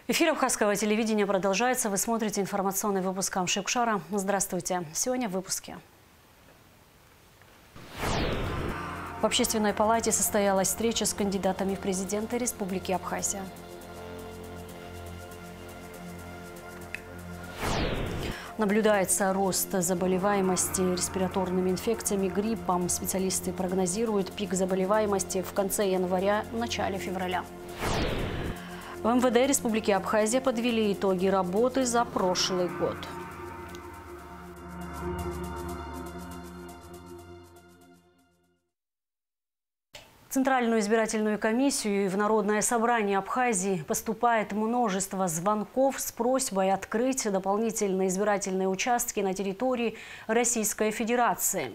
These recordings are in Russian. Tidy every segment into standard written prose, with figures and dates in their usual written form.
Эфир Абхазского телевидения продолжается. Вы смотрите информационный выпуск Амши-Кушара. Здравствуйте. Сегодня в выпуске. В Общественной палате состоялась встреча с кандидатами в президенты Республики Абхазия. Наблюдается рост заболеваемости респираторными инфекциями, гриппом. Специалисты прогнозируют пик заболеваемости в конце января, начале февраля. В МВД Республики Абхазия подвели итоги работы за прошлый год. В Центральную избирательную комиссию и в Народное собрание Абхазии поступает множество звонков с просьбой открыть дополнительные избирательные участки на территории Российской Федерации.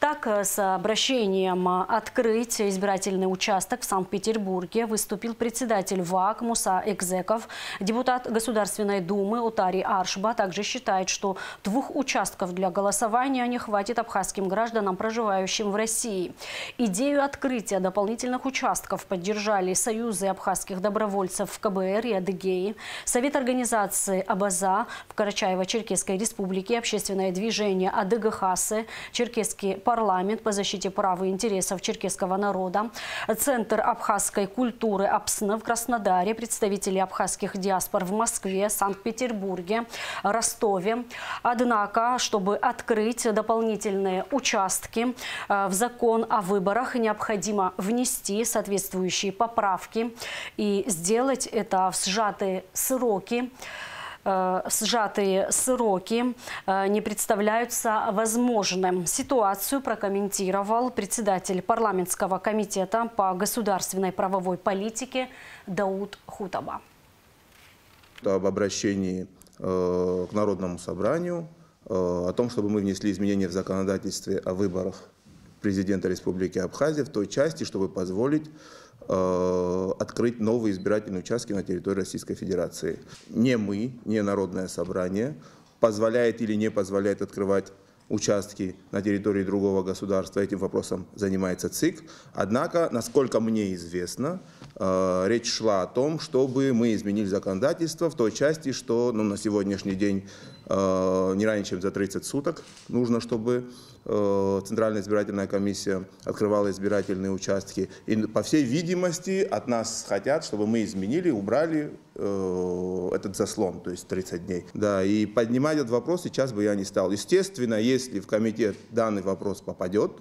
Так, с обращением открыть избирательный участок в Санкт-Петербурге выступил председатель ВАК Муса Экзеков. Депутат Государственной Думы Утари Аршба также считает, что 2 участков для голосования не хватит абхазским гражданам, проживающим в России. Идею открытия дополнительных участков поддержали Союзы абхазских добровольцев в КБР и Адыгеи, Совет организации Абаза в Карачаево-Черкесской республике, общественное движение Адыгахасы, Черкесский парламент по защите прав и интересов черкесского народа, Центр абхазской культуры АПСН в Краснодаре, представители абхазских диаспор в Москве, Санкт-Петербурге, Ростове. Однако, чтобы открыть дополнительные участки в закон о выборах, необходимо внести соответствующие поправки и сделать это в сжатые сроки. Сжатые сроки не представляются возможным. Ситуацию прокомментировал председатель парламентского комитета по государственной правовой политике Дауд Хутаба. Об обращении к Народному собранию, о том, чтобы мы внесли изменения в законодательстве о выборах президента Республики Абхазия в той части, чтобы позволить открыть новые избирательные участки на территории Российской Федерации. Не мы, не Народное собрание позволяет или не позволяет открывать участки на территории другого государства. Этим вопросом занимается ЦИК. Однако, насколько мне известно, речь шла о том, чтобы мы изменили законодательство в той части, что на сегодняшний день не ранее, чем за 30 суток нужно, чтобы Центральная избирательная комиссия открывала избирательные участки. И, по всей видимости, от нас хотят, чтобы мы изменили, убрали этот заслон, то есть 30 дней. Да, и поднимать этот вопрос сейчас бы я не стал. Естественно, если в комитет данный вопрос попадет,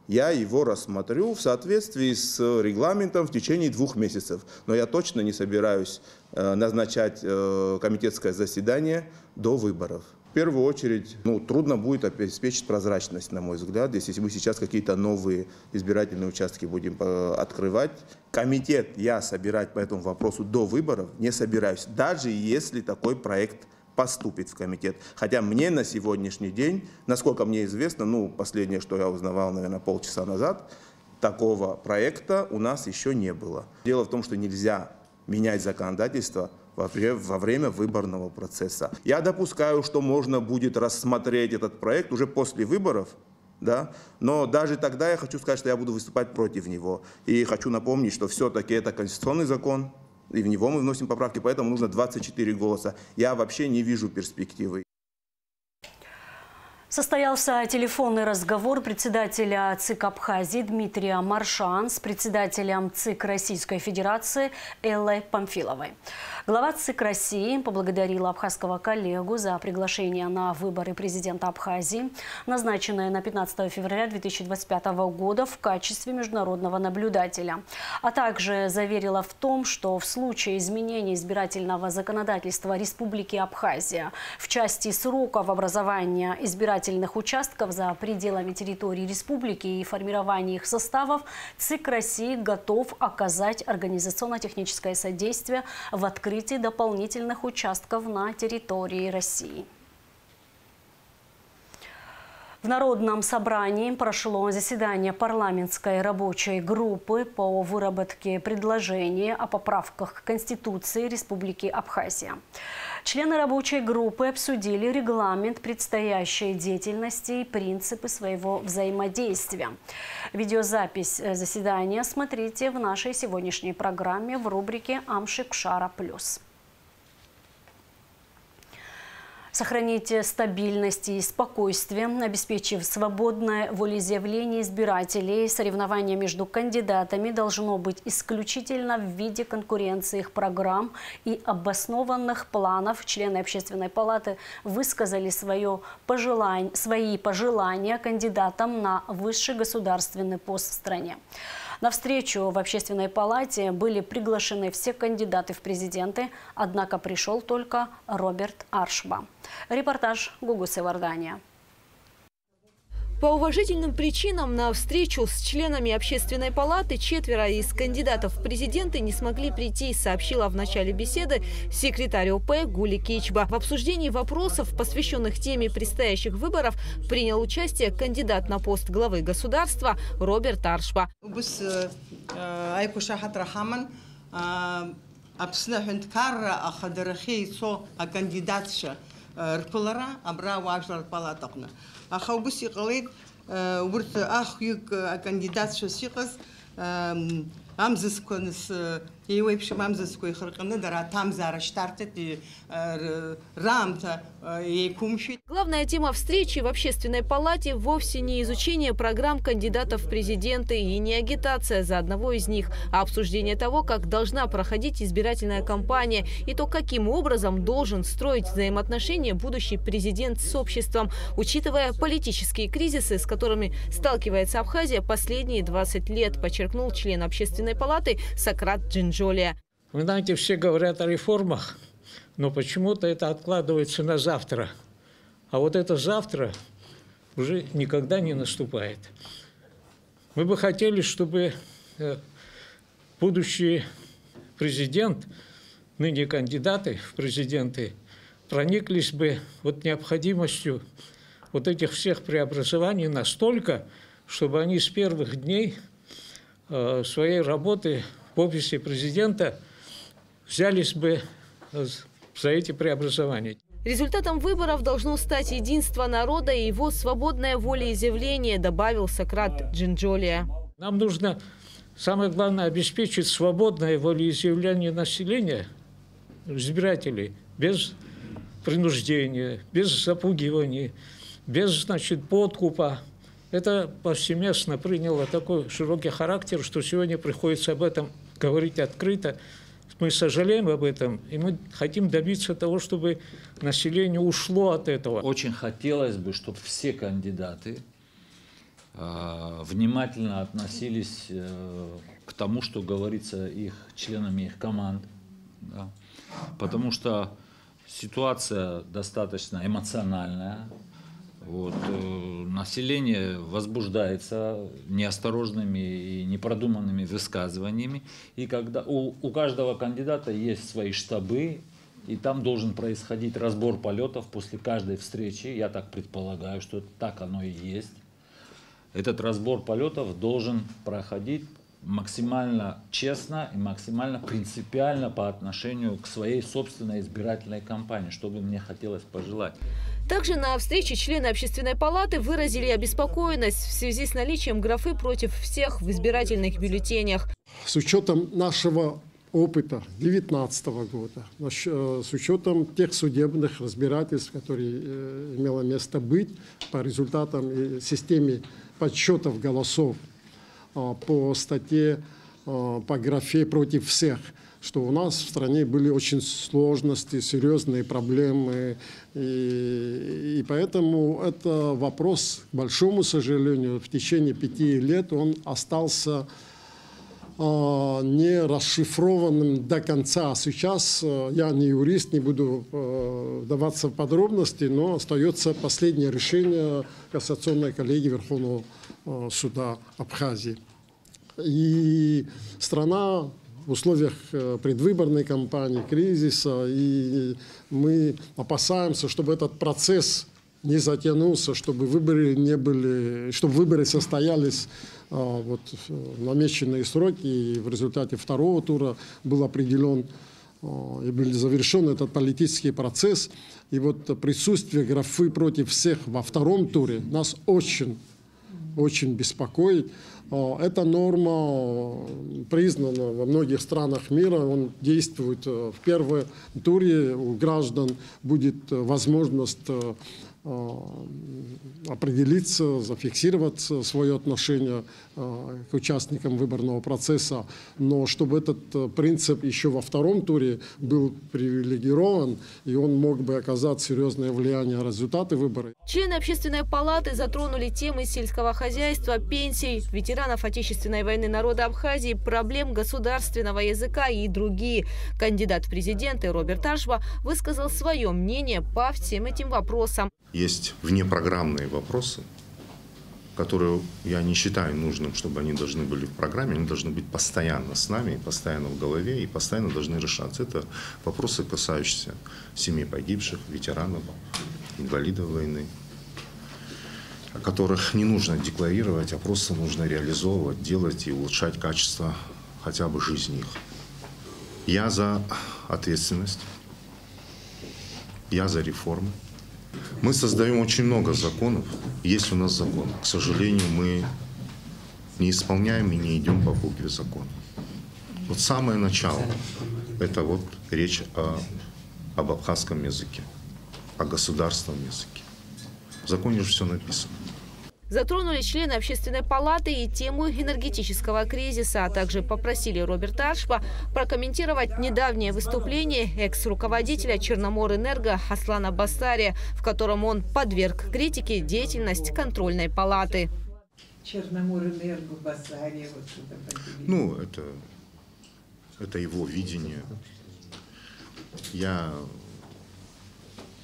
я его рассмотрю в соответствии с регламентом в течение 2 месяцев. Но я точно не собираюсь назначать комитетское заседание до выборов. В первую очередь, трудно будет обеспечить прозрачность, на мой взгляд, если мы сейчас какие-то новые избирательные участки будем открывать. Комитет я собирать по этому вопросу до выборов не собираюсь, даже если такой проект поступит в комитет. Хотя мне на сегодняшний день, насколько мне известно, последнее, что я узнавал, наверное, полчаса назад, такого проекта у нас еще не было. Дело в том, что нельзя менять законодательство во время выборного процесса. Я допускаю, что можно будет рассмотреть этот проект уже после выборов, да? Но даже тогда я хочу сказать, что я буду выступать против него. И хочу напомнить, что все-таки это конституционный закон, и в него мы вносим поправки, поэтому нужно 24 голоса. Я вообще не вижу перспективы. Состоялся телефонный разговор председателя ЦИК Абхазии Дмитрия Маршан с председателем ЦИК Российской Федерации Эллой Памфиловой. Глава ЦИК России поблагодарила абхазского коллегу за приглашение на выборы президента Абхазии, назначенное на 15 февраля 2025 года в качестве международного наблюдателя, а также заверила в том, что в случае изменения избирательного законодательства Республики Абхазия в части сроков образования избирательных участков за пределами территории республики и формирования их составов, ЦИК России готов оказать организационно-техническое содействие в открытии дополнительных участков на территории России. В Народном собрании прошло заседание парламентской рабочей группы по выработке предложений о поправках к Конституции Республики Абхазия. Члены рабочей группы обсудили регламент предстоящей деятельности и принципы своего взаимодействия. Видеозапись заседания смотрите в нашей сегодняшней программе в рубрике «Амши-Кушара плюс». Сохранить стабильность и спокойствие, обеспечив свободное волеизъявление избирателей. Соревнование между кандидатами должно быть исключительно в виде конкуренции их программ и обоснованных планов. Члены Общественной палаты высказали свои пожелания кандидатам на высший государственный пост в стране. На встречу в Общественной палате были приглашены все кандидаты в президенты, однако пришел только Роберт Аршба. Репортаж Гугусы Вардания. По уважительным причинам на встречу с членами Общественной палаты 4 из кандидатов в президенты не смогли прийти, сообщила в начале беседы секретарь ОП Гули Кичба. В обсуждении вопросов, посвященных теме предстоящих выборов, принял участие кандидат на пост главы государства Роберт Аршба. أخوبس يقليد ورث أخيك كانديدات شو سيقص أمزس كونس يويبش أمزس كوي خرقنا درا تامزار штартет рамта якумши. Главная тема встречи в Общественной палате вовсе не изучение программ кандидатов в президенты и не агитация за одного из них, а обсуждение того, как должна проходить избирательная кампания и то, каким образом должен строить взаимоотношения будущий президент с обществом, учитывая политические кризисы, с которыми сталкивается Абхазия последние 20 лет, подчеркнул член Общественной палаты Сократ Джинджолия. Вы знаете, все говорят о реформах, но почему-то это откладывается на завтра. А вот это завтра уже никогда не наступает. Мы бы хотели, чтобы будущий президент, ныне кандидаты в президенты, прониклись бы вот необходимостью вот этих всех преобразований настолько, чтобы они с первых дней своей работы в офисе президента взялись бы за эти преобразования. Результатом выборов должно стать единство народа и его свободное волеизъявление, добавил Сократ Джинджолия. Нам нужно, самое главное, обеспечить свободное волеизъявление населения, избирателей, без принуждения, без запугивания, без, значит, подкупа. Это повсеместно приняло такой широкий характер, что сегодня приходится об этом говорить открыто. Мы сожалеем об этом, и мы хотим добиться того, чтобы население ушло от этого. Очень хотелось бы, чтобы все кандидаты внимательно относились к тому, что говорится их членами их команд. Да. Потому что ситуация достаточно эмоциональная. Вот, население возбуждается неосторожными и непродуманными высказываниями. И когда у каждого кандидата есть свои штабы, и там должен происходить разбор полетов после каждой встречи. Я так предполагаю, что так оно и есть. Этот разбор полетов должен проходить максимально честно и максимально принципиально по отношению к своей собственной избирательной кампании, что бы мне хотелось пожелать. Также на встрече члены Общественной палаты выразили обеспокоенность в связи с наличием графы «против всех» в избирательных бюллетенях. С учетом нашего опыта 2019 года, с учетом тех судебных разбирательств, которые имело место быть по результатам и системе подсчетов голосов, по статье, по графе «против всех», что у нас в стране были очень сложности, серьезные проблемы. И поэтому это вопрос, к большому сожалению, в течение 5 лет он остался не расшифрованным до конца. Сейчас я не юрист, не буду вдаваться в подробности, но остается последнее решение кассационной коллегии Верховного суда Абхазии. И страна в условиях предвыборной кампании, кризиса, и мы опасаемся, чтобы этот процесс не затянулся, чтобы выборы состоялись вот, в намеченные сроки, и в результате второго тура был определен и был завершен этот политический процесс. И вот присутствие графы «против всех» во втором туре нас очень очень беспокоит. Эта норма признана во многих странах мира. Он действует в первом туре. У граждан будет возможность определиться, зафиксировать свое отношение к участникам выборного процесса. Но чтобы этот принцип еще во втором туре был привилегирован, и он мог бы оказать серьезное влияние на результаты выборов. Члены общественной палаты затронули темы сельского хозяйства, пенсий, ветеранов Отечественной войны народа Абхазии, проблем государственного языка и другие. Кандидат в президенты Роберт Ашба высказал свое мнение по всем этим вопросам. Есть внепрограммные вопросы, которые я не считаю нужным, чтобы они должны были в программе, они должны быть постоянно с нами, постоянно в голове и постоянно должны решаться. Это вопросы, касающиеся семей погибших, ветеранов, инвалидов войны, о которых не нужно декларировать, а просто нужно реализовывать, делать и улучшать качество хотя бы жизни их. Я за ответственность, я за реформы. Мы создаем очень много законов. Есть у нас закон. К сожалению, мы не исполняем и не идем по букве закона. Вот самое начало – это вот речь об абхазском языке, о государственном языке. В законе же все написано. Затронули члены общественной палаты и тему энергетического кризиса, а также попросили Роберта Ашба прокомментировать недавнее выступление экс-руководителя Черноморэнерго Аслана Бастария, в котором он подверг критике деятельность контрольной палаты. Черноморэнерго Бастария. Ну, это его видение. Я,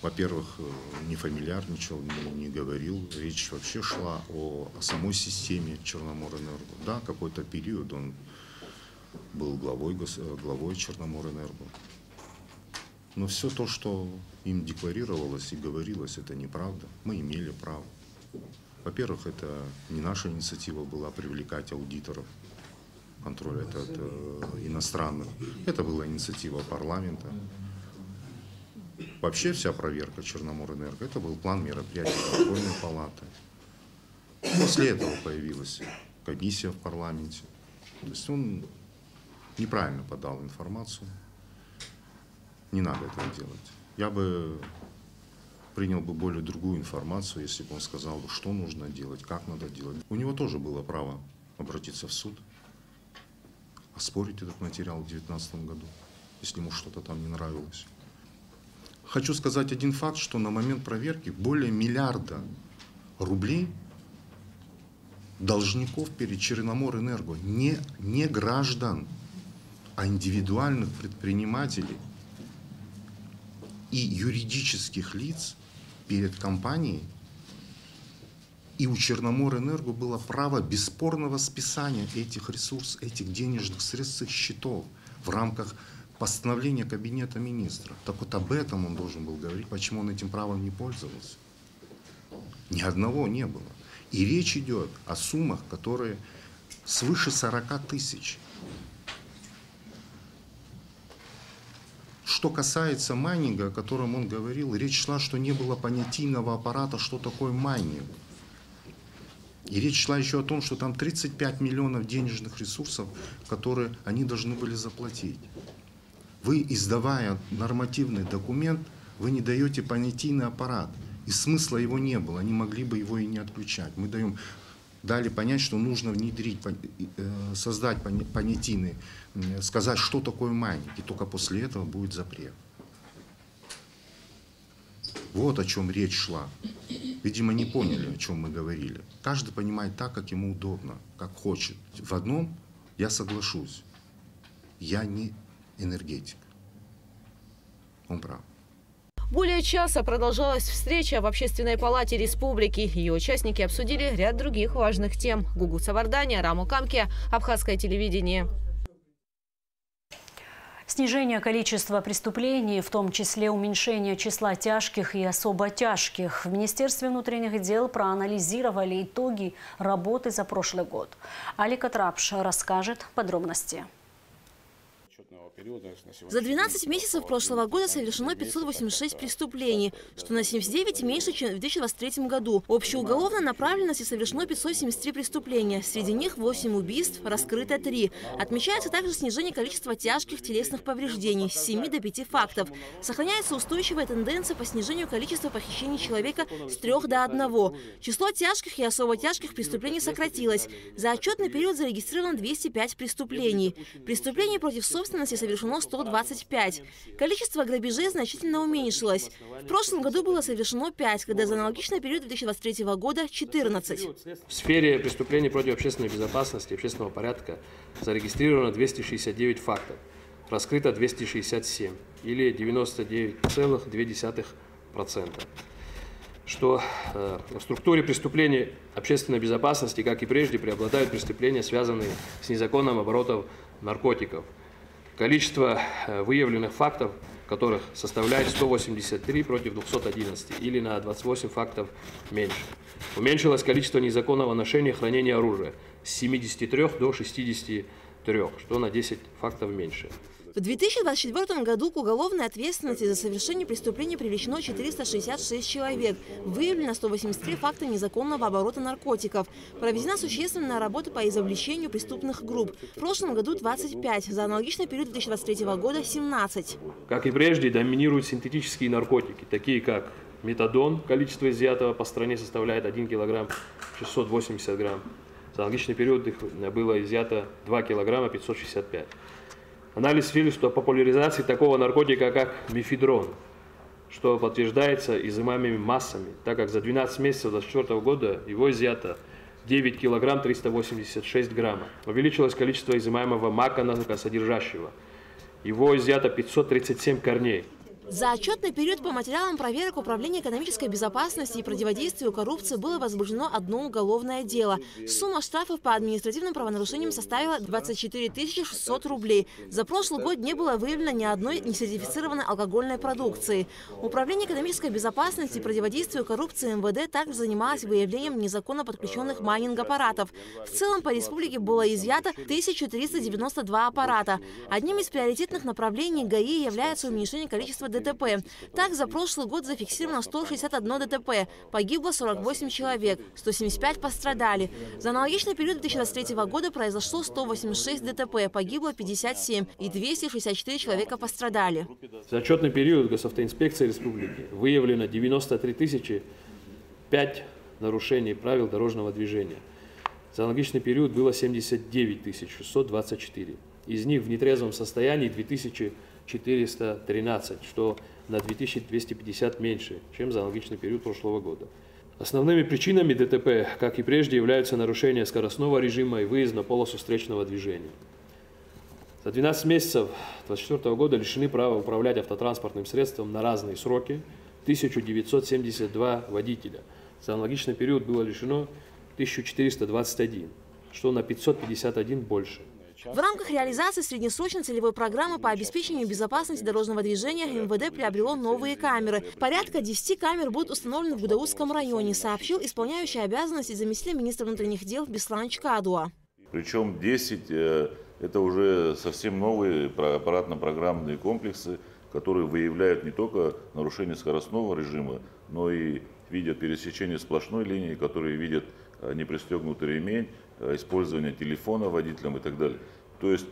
во-первых, не фамильярничал, не говорил. Речь вообще шла о самой системе Черноморэнерго. Да, какой-то период он был главой Черноморэнерго. Но все то, что им декларировалось и говорилось, это неправда. Мы имели право. Во-первых, это не наша инициатива была привлекать аудиторов контроля от иностранных. Это была инициатива парламента. Вообще вся проверка Черноморэнерго – это был план мероприятий контрольной палаты. После этого появилась комиссия в парламенте. То есть он неправильно подал информацию. Не надо этого делать. Я бы принял бы более другую информацию, если бы он сказал, что нужно делать, как надо делать. У него тоже было право обратиться в суд, оспорить этот материал в 2019 году, если ему что-то там не нравилось. Хочу сказать один факт, что на момент проверки более миллиарда рублей должников перед Черноморэнерго, не граждан, а индивидуальных предпринимателей и юридических лиц перед компанией. И у Черноморэнерго было право бесспорного списания этих ресурсов, этих денежных средств с их счетов в рамках постановление Кабинета министров. Так вот об этом он должен был говорить, почему он этим правом не пользовался. Ни одного не было. И речь идет о суммах, которые свыше 40 тысяч. Что касается майнинга, о котором он говорил, речь шла, что не было понятийного аппарата, что такое майнинг. И речь шла еще о том, что там 35 миллионов денежных ресурсов, которые они должны были заплатить. Вы, издавая нормативный документ, вы не даете понятийный аппарат. И смысла его не было, они могли бы его и не отключать. Мы дали понять, что нужно внедрить, создать понятийный, сказать, что такое майнинг. И только после этого будет запрет. Вот о чем речь шла. Видимо, не поняли, о чем мы говорили. Каждый понимает так, как ему удобно, как хочет. В одном я соглашусь. Я не энергетик. Он прав. Более часа продолжалась встреча в Общественной палате республики. Ее участники обсудили ряд других важных тем. Гугу Савардания, Раму Камке, Абхазское телевидение. Снижение количества преступлений, в том числе уменьшение числа тяжких и особо тяжких. В Министерстве внутренних дел проанализировали итоги работы за прошлый год. Алика Трапш расскажет подробности. За 12 месяцев прошлого года совершено 586 преступлений, что на 79 меньше, чем в 2023 году. Общеуголовной направленности совершено 573 преступления. Среди них 8 убийств, раскрыто 3. Отмечается также снижение количества тяжких телесных повреждений с 7 до 5 фактов. Сохраняется устойчивая тенденция по снижению количества похищений человека с 3 до 1. Число тяжких и особо тяжких преступлений сократилось. За отчетный период зарегистрировано 205 преступлений. Преступлений против собственности совершено 125. Количество грабежей значительно уменьшилось. В прошлом году было совершено 5, когда за аналогичный период 2023 года 14. В сфере преступлений против общественной безопасности и общественного порядка зарегистрировано 269 фактов, раскрыто 267 или 99,2%. Что в структуре преступлений общественной безопасности, как и прежде, преобладают преступления, связанные с незаконным оборотом наркотиков. Количество выявленных фактов, которых составляет 183 против 211, или на 28 фактов меньше. Уменьшилось количество незаконного ношения и хранения оружия с 73 до 63, что на 10 фактов меньше. В 2024 году к уголовной ответственности за совершение преступлений привлечено 466 человек. Выявлено 183 факта незаконного оборота наркотиков. Проведена существенная работа по изобличению преступных групп. В прошлом году 25, за аналогичный период 2023 года 17. Как и прежде, доминируют синтетические наркотики, такие как метадон. Количество изъятого по стране составляет 1 килограмм 680 грамм. За аналогичный период их было изъято 2 килограмма 565. Анализ свидетельствует о популяризации такого наркотика, как мефедрон, что подтверждается изымаемыми массами, так как за 12 месяцев 2024 года его изъято 9 килограмм 386 граммов. Увеличилось количество изымаемого мака наркосодержащего. Его изъято 537 корней. За отчетный период по материалам проверок Управления экономической безопасности и противодействию коррупции было возбуждено одно уголовное дело. Сумма штрафов по административным правонарушениям составила 24 600 рублей. За прошлый год не было выявлено ни одной несертифицированной алкогольной продукции. Управление экономической безопасности и противодействию коррупции МВД также занималось выявлением незаконно подключенных майнинг-аппаратов. В целом по республике было изъято 1392 аппарата. Одним из приоритетных направлений ГАИ является уменьшение количества ДТП. Так, за прошлый год зафиксировано 161 ДТП, погибло 48 человек, 175 пострадали. За аналогичный период 2023 года произошло 186 ДТП, погибло 57 и 264 человека пострадали. За отчетный период Госавтоинспекции Республики выявлено 93 005 нарушений правил дорожного движения. За аналогичный период было 79 624. Из них в нетрезвом состоянии 2413, что на 2250 меньше, чем за аналогичный период прошлого года. Основными причинами ДТП, как и прежде, являются нарушение скоростного режима и выезд на полосу встречного движения. За 12 месяцев 2024 года лишены права управлять автотранспортным средством на разные сроки 1972 водителя. За аналогичный период было лишено 1421, что на 551 больше. В рамках реализации среднесрочной целевой программы по обеспечению безопасности дорожного движения МВД приобрело новые камеры. Порядка 10 камер будут установлены в Гудаутском районе, сообщил исполняющий обязанности заместителя министра внутренних дел Беслан Чкадуа. Причем 10 это уже совсем новые аппаратно-программные комплексы, которые выявляют не только нарушение скоростного режима, но и видят пересечение сплошной линии, которые видят непристегнутый ремень, использование телефона водителем и так далее. То есть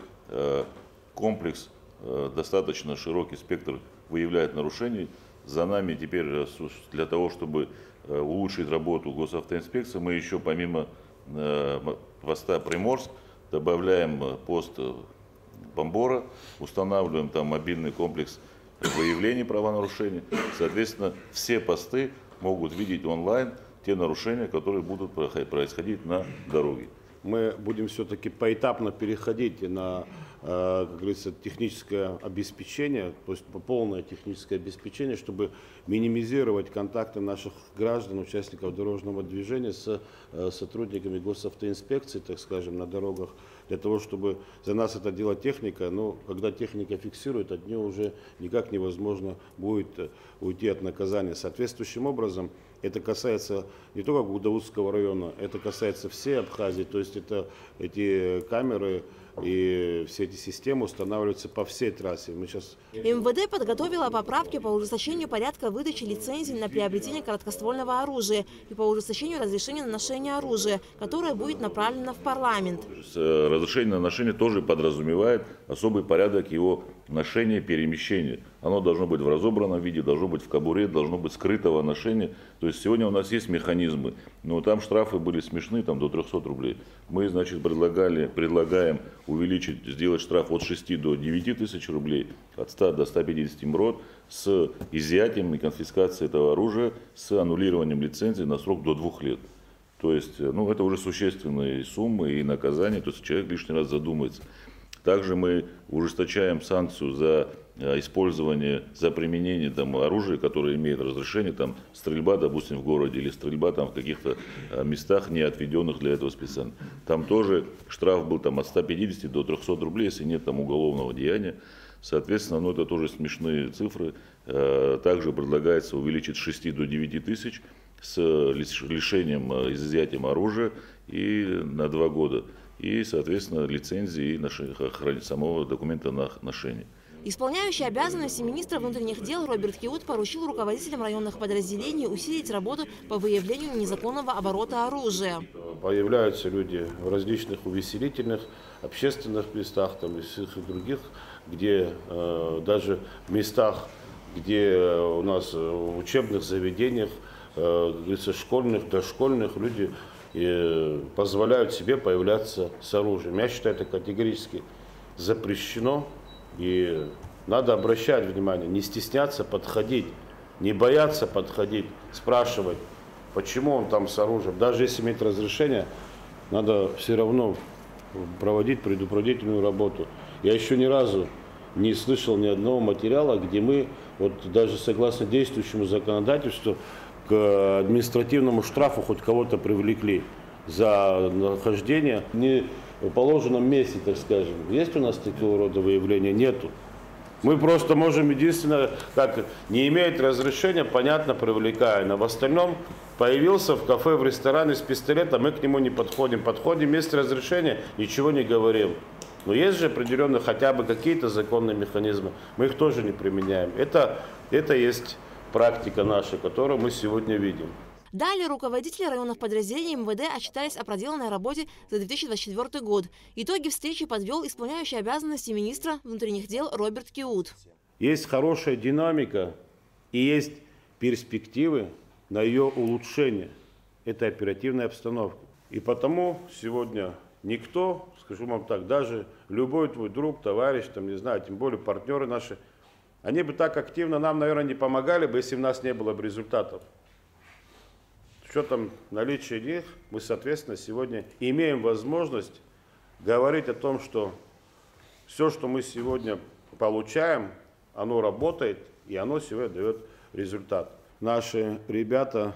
комплекс, достаточно широкий спектр выявляет нарушений. За нами теперь для того, чтобы улучшить работу госавтоинспекции, мы еще помимо поста Приморск добавляем пост Бомбора, устанавливаем там мобильный комплекс выявления правонарушений. Соответственно, все посты могут видеть онлайн те нарушения, которые будут происходить на дороге. Мы будем все-таки поэтапно переходить на, как говорится, техническое обеспечение, то есть полное техническое обеспечение, чтобы минимизировать контакты наших граждан, участников дорожного движения с сотрудниками госавтоинспекции, так скажем, на дорогах, для того, чтобы за нас это делать техника, но когда техника фиксирует, от нее уже никак невозможно будет уйти от наказания. Соответствующим образом, это касается не только Гудаутского района, это касается всей Абхазии, то есть эти камеры и все эти системы устанавливаются по всей трассе. МВД подготовила поправки по ужесточению порядка выдачи лицензий на приобретение короткоствольного оружия и по ужесточению разрешения на ношение оружия, которое будет направлено в парламент. Разрешение на ношение тоже подразумевает особый порядок его ношения, перемещения. Оно должно быть в разобранном виде, должно быть в кобуре, должно быть скрытого ношения. То есть сегодня у нас есть механизмы, но там штрафы были смешны, там до 300 рублей. Мы, значит, предлагаем увеличить, сделать штраф от 6 до 9 тысяч рублей, от 100 до 150 МРОТ, с изъятием и конфискацией этого оружия, с аннулированием лицензии на срок до 2 лет. То есть, это уже существенные суммы и наказания, то есть человек лишний раз задумается. Также мы ужесточаем санкцию за использование, за применение оружия, которое имеет разрешение, стрельба, допустим, в городе, или стрельба в каких-то местах, не отведенных для этого специально. Там тоже штраф был от 150 до 300 рублей, если нет уголовного деяния. Соответственно, это тоже смешные цифры. Также предлагается увеличить с 6 до 9 тысяч с лишением, изъятием оружия и на 2 года. И, соответственно, лицензии и самого документа на ношение. Исполняющий обязанности министра внутренних дел Роберт Киут поручил руководителям районных подразделений усилить работу по выявлению незаконного оборота оружия. Появляются люди в различных увеселительных, общественных местах и всех других, где даже в местах, где у нас в учебных заведениях, школьных, дошкольных, люди позволяют себе появляться с оружием. Я считаю, это категорически запрещено. И надо обращать внимание, не стесняться подходить, не бояться подходить, спрашивать, почему он там с оружием. Даже если иметь разрешение, надо все равно проводить предупредительную работу. Я еще ни разу не слышал ни одного материала, где мы, даже согласно действующему законодательству, к административному штрафу хоть кого-то привлекли за нахождение в положенном месте, так скажем. Есть у нас такого рода выявления? Нету. Мы просто можем, единственное, не имеет разрешения, понятно, привлекая. Но в остальном появился в кафе, в ресторане с пистолетом, мы к нему не подходим. Подходим, есть разрешение, ничего не говорим. Но есть же определенно хотя бы какие-то законные механизмы. Мы их тоже не применяем. Это есть практика наша, которую мы сегодня видим. Далее руководители районных подразделений МВД отчитались о проделанной работе за 2024 год. Итоги встречи подвел исполняющий обязанности министра внутренних дел Роберт Киут. Есть хорошая динамика и есть перспективы на ее улучшение. Это оперативная обстановка. И потому сегодня никто, скажу вам так, даже любой твой друг, товарищ, тем более партнеры наши, они бы так активно нам, наверное, не помогали бы, если у нас не было бы результатов. С учетом наличия них, мы, соответственно, сегодня имеем возможность говорить о том, что все, что мы сегодня получаем, оно работает, и оно сегодня дает результат. Наши ребята,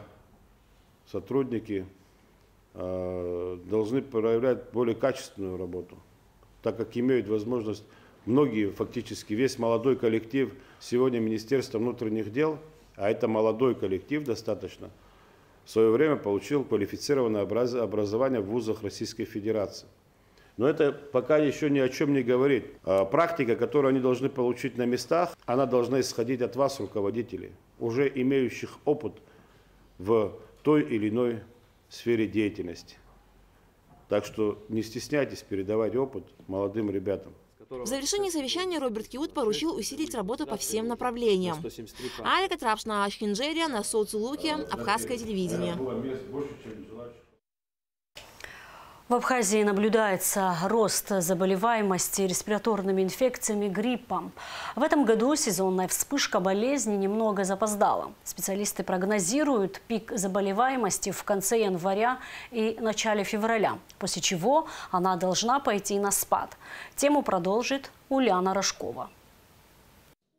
сотрудники, должны проявлять более качественную работу, так как имеют возможность многие, фактически весь молодой коллектив сегодня Министерства внутренних дел, а это молодой коллектив достаточно, в свое время получил квалифицированное образование в вузах Российской Федерации. Но это пока еще ни о чем не говорит. Практика, которую они должны получить на местах, она должна исходить от вас, руководителей, уже имеющих опыт в той или иной сфере деятельности. Так что не стесняйтесь передавать опыт молодым ребятам. В завершении совещания Роберт Киут поручил усилить работу по всем направлениям. Алика Трапшна Ашхинджерия, на Соцулуке, Абхазское телевидение. В Абхазии наблюдается рост заболеваемости респираторными инфекциями гриппом. В этом году сезонная вспышка болезни немного запоздала. Специалисты прогнозируют пик заболеваемости в конце января и начале февраля, после чего она должна пойти на спад. Тему продолжит Ульяна Рожкова.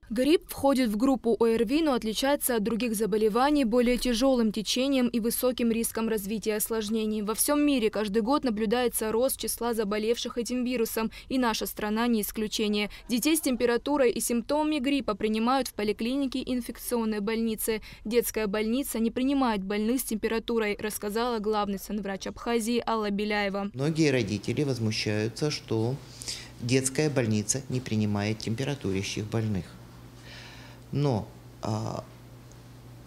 Грипп входит в группу ОРВИ, но отличается от других заболеваний более тяжелым течением и высоким риском развития осложнений. Во всем мире каждый год наблюдается рост числа заболевших этим вирусом, и наша страна не исключение. Детей с температурой и симптомами гриппа принимают в поликлинике и инфекционной больнице. Детская больница не принимает больных с температурой, рассказала главный санврач Абхазии Алла Беляева. Многие родители возмущаются, что детская больница не принимает температурящих больных. Но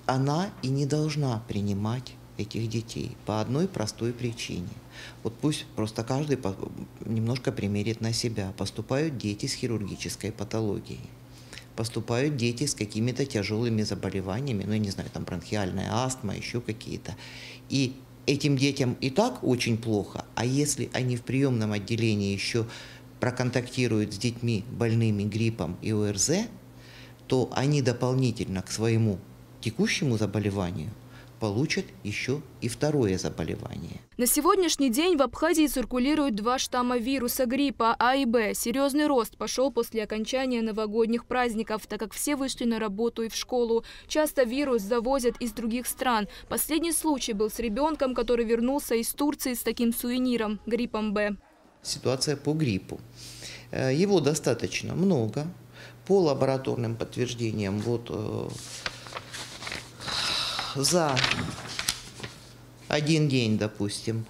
она и не должна принимать этих детей по одной простой причине. Вот пусть просто каждый немножко примерит на себя. Поступают дети с хирургической патологией, поступают дети с какими-то тяжелыми заболеваниями, ну, я не знаю, там бронхиальная астма, еще какие-то. И этим детям и так очень плохо, а если они в приемном отделении еще проконтактируют с детьми больными гриппом и ОРЗ, то они дополнительно к своему текущему заболеванию получат еще и второе заболевание. На сегодняшний день в Абхазии циркулируют 2 штамма вируса гриппа А и Б. Серьезный рост пошел после окончания новогодних праздников, так как все вышли на работу и в школу. Часто вирус завозят из других стран. Последний случай был с ребенком, который вернулся из Турции с таким сувениром – гриппом Б. Ситуация по гриппу. Его достаточно много. По лабораторным подтверждениям, вот за один день, допустим,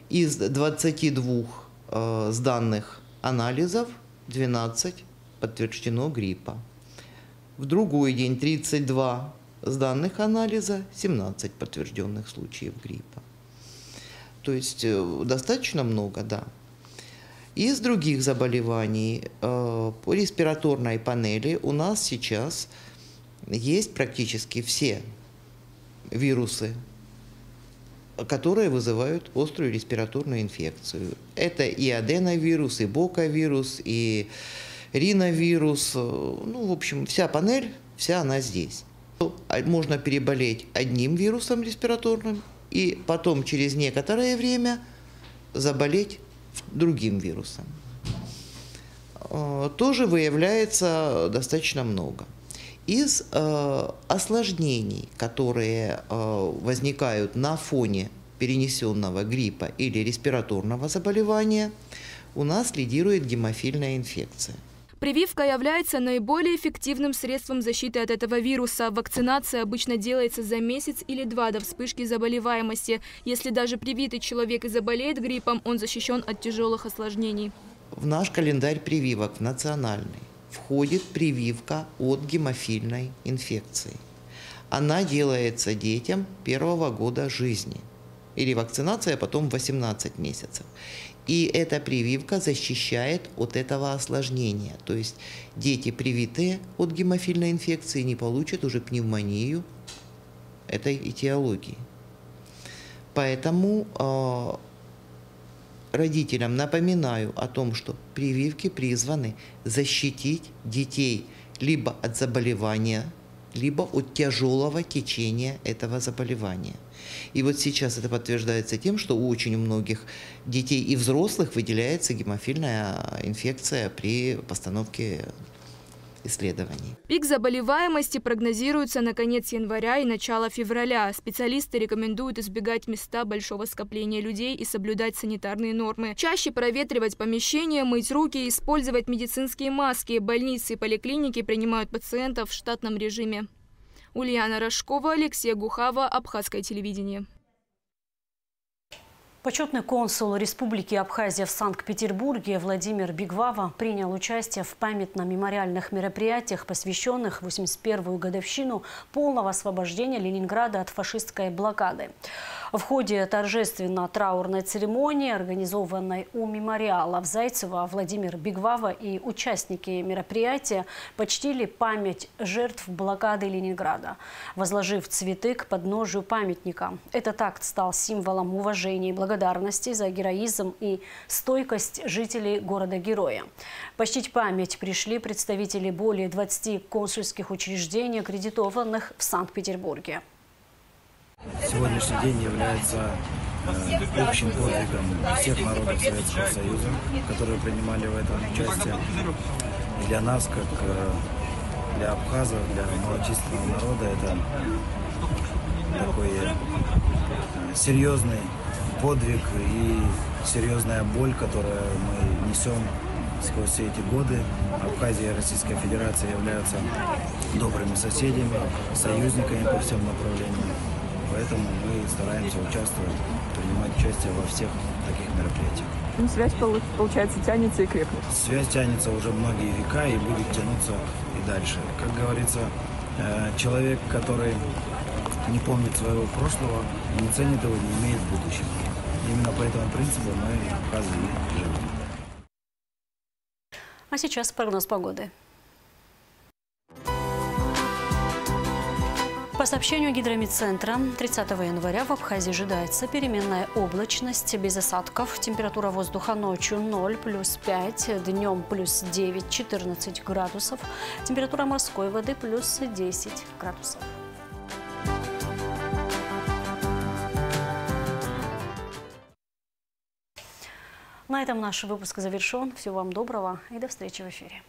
из 22 сданных анализов 12 подтверждено гриппа. В другой день 32 сданных анализа, 17 подтвержденных случаев гриппа. То есть достаточно много, да. Из других заболеваний по респираторной панели у нас сейчас есть практически все вирусы, которые вызывают острую респираторную инфекцию. Это и аденовирус, и боковирус, и риновирус. Ну, в общем, вся панель, вся она здесь. Можно переболеть одним вирусом респираторным и потом через некоторое время заболеть другим вирусом. Тоже выявляется достаточно много. Из осложнений, которые возникают на фоне перенесенного гриппа или респираторного заболевания, у нас лидирует гемофильная инфекция. Прививка является наиболее эффективным средством защиты от этого вируса. Вакцинация обычно делается за месяц или 2 до вспышки заболеваемости. Если даже привитый человек и заболеет гриппом, он защищен от тяжелых осложнений. В наш календарь прививок национальный входит прививка от гемофильной инфекции. Она делается детям 1-го года жизни. Или вакцинация потом 18 месяцев. И эта прививка защищает от этого осложнения. То есть дети, привитые от гемофильной инфекции, не получат уже пневмонию этой этиологии. Поэтому родителям напоминаю о том, что прививки призваны защитить детей либо от заболевания, либо от тяжелого течения этого заболевания. И вот сейчас это подтверждается тем, что у очень многих детей и взрослых выделяется гемофильная инфекция при постановке исследований. Пик заболеваемости прогнозируется на конец января и начало февраля. Специалисты рекомендуют избегать места большого скопления людей и соблюдать санитарные нормы. Чаще проветривать помещения, мыть руки и использовать медицинские маски. Больницы и поликлиники принимают пациентов в штатном режиме. Ульяна Рожкова, Алексей Гухава, Абхазское телевидение. Почетный консул Республики Абхазия в Санкт-Петербурге Владимир Бигвава принял участие в памятно-мемориальных мероприятиях, посвященных 81-ю годовщину полного освобождения Ленинграда от фашистской блокады. В ходе торжественно-траурной церемонии, организованной у мемориала в Зайцево, Владимир Бигвава и участники мероприятия почтили память жертв блокады Ленинграда, возложив цветы к подножию памятника. Этот акт стал символом уважения и благодарности за героизм и стойкость жителей города-героя. Почтить память пришли представители более 20 консульских учреждений, аккредитованных в Санкт-Петербурге. Сегодняшний день является общим подвигом всех народов Советского Союза, которые принимали в этом участие. И для нас, как для абхазов, для малочисленного народа это такой серьезный подвиг и серьезная боль, которую мы несем сквозь все эти годы. Абхазия и Российская Федерация являются добрыми соседями, союзниками по всем направлениям. Поэтому мы стараемся участвовать, принимать участие во всех таких мероприятиях. Связь, получается, тянется и крепнет. Связь тянется уже многие века и будет тянуться и дальше. Как говорится, человек, который не помнит своего прошлого, не ценит его, не имеет будущего. Именно по этому принципу мы в Абхазии живем. А сейчас прогноз погоды. По сообщению Гидромедцентра, 30 января в Абхазии ожидается переменная облачность без осадков. Температура воздуха ночью 0, плюс 5, днем плюс 9, 14 градусов. Температура морской воды плюс 10 градусов. На этом наш выпуск завершен. Всего вам доброго и до встречи в эфире.